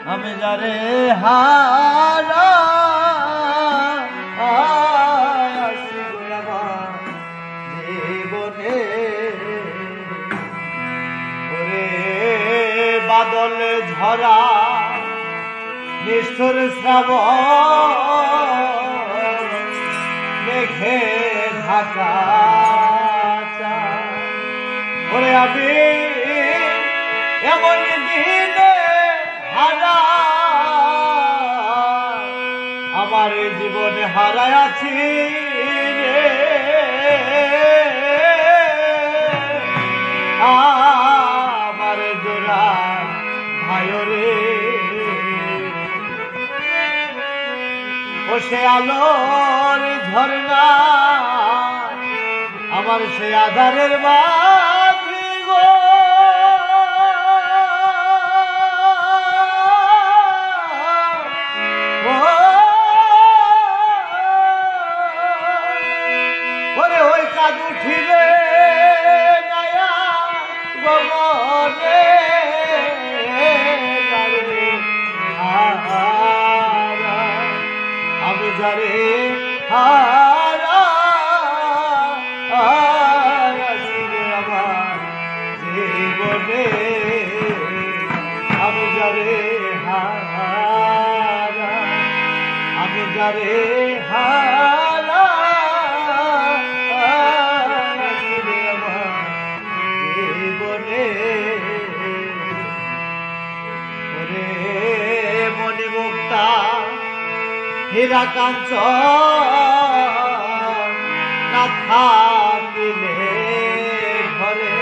আমি যারে হারা আছি গো আমার জীবনে ওরে বাদল ঝরা নিষ্ঠুর শ্রাবণ মেঘে ঢাকা ওরে আমি এমন দিনে হারা আমার জীবনে হারায় আছি রে আমার জোড়া ভাই রে ও সে আলোর ঝর্ণা আমার সে আধারের মাঝি গো ওরে ওই কাজ উঠিবে নয়া গগনে আমি যারে হারা আমার জীবনে আমি যারে হারা আমি যারে হারা আমার জীবনে ওরে মনে মুক্তা হীরা কাঞ্চন না থাকিলে ঘরে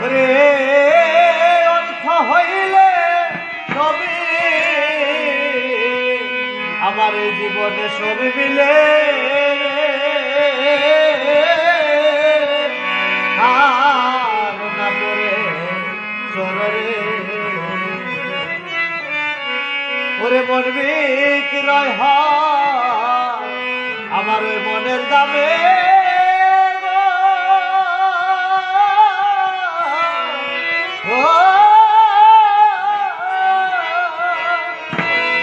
ওরে অর্থ হইলে সবই আমার জীবনে সবই মিলে আর না পড়ে চররে ওরে মন বিক্রয় হয় আমার ওই মনের দামে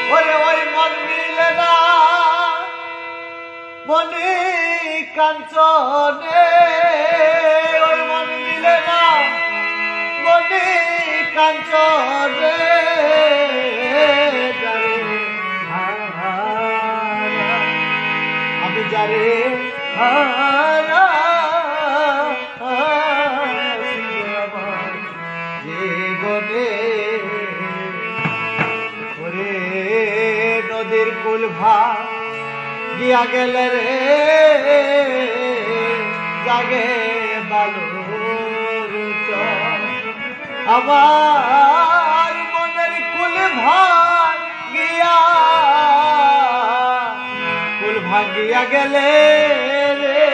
ওরে ওই মন মিলে না মনি কাঞ্চনে ওই মন মিলে না মনি কাঞ্চনে আমি যারে হারা আমার জীবনে ওরে নদীর কুল ভাগিয়া গেলে রে জাগে বালুর চর আমার মনের কুল ভাগিয়া ভাগিয়া গেলে রে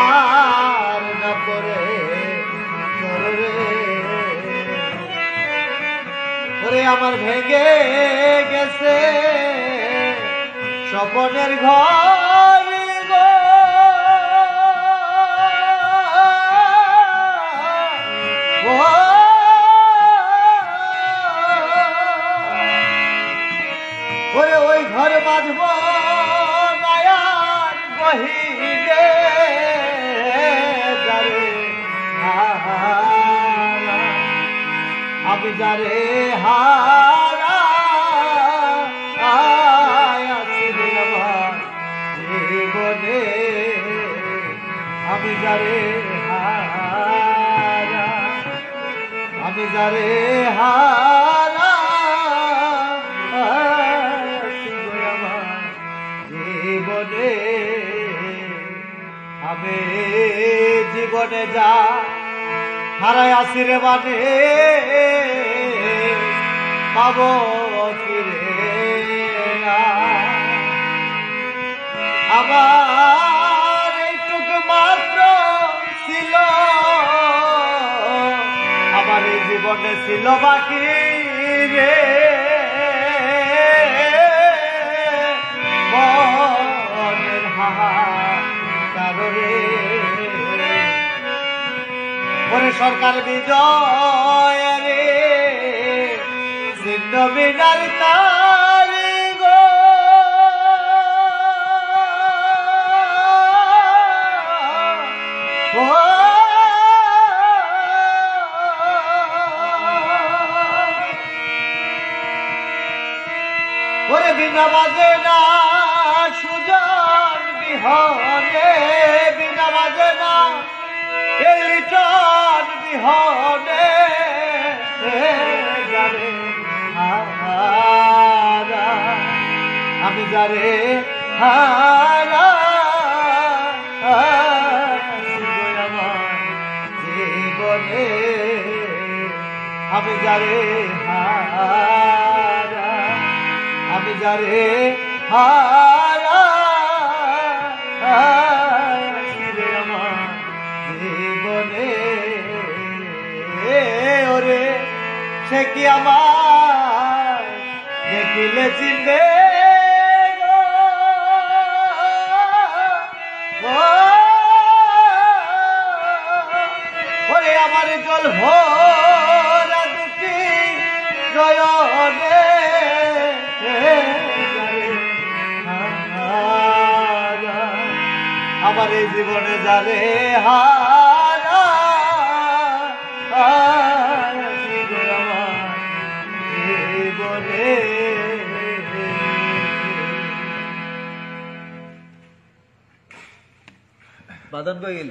আর না পরে চরে ওরে আমার ভেঙে গেছে স্বপনের ঘর গো ওরে ওই ঘর বাঁধব মায়ার বহিরে যারে আমি যারে হারা আছি আমার জীবনে আমি যারে হারা আমি যারে হারা জীবনে আমি জীবনে যা হারাই আসি রে মানে পাব ফিরে আমার এইটুকু মাত্র ছিল আমার এই জীবনে ছিল বাকি রে মনের হাহাকার রে ওরে সরকার বিজয় রে ছিন্ন বিনার তারি গো ওরে বিনা বাজে না সুজন বিহনে বিনা বাজে না এই লিটন বিহনে যারে হারা আমি যারে হারা আমার জীবনে আমি যারে হারা আমি যারে হারা আমার জীবনে ওরে সে কি আমার দেখিলে চিনবে ওরে আমার জল ভরা দুটি জয়নে আমার এই জীবনে যারে হারা জীবনে বাদন গেল।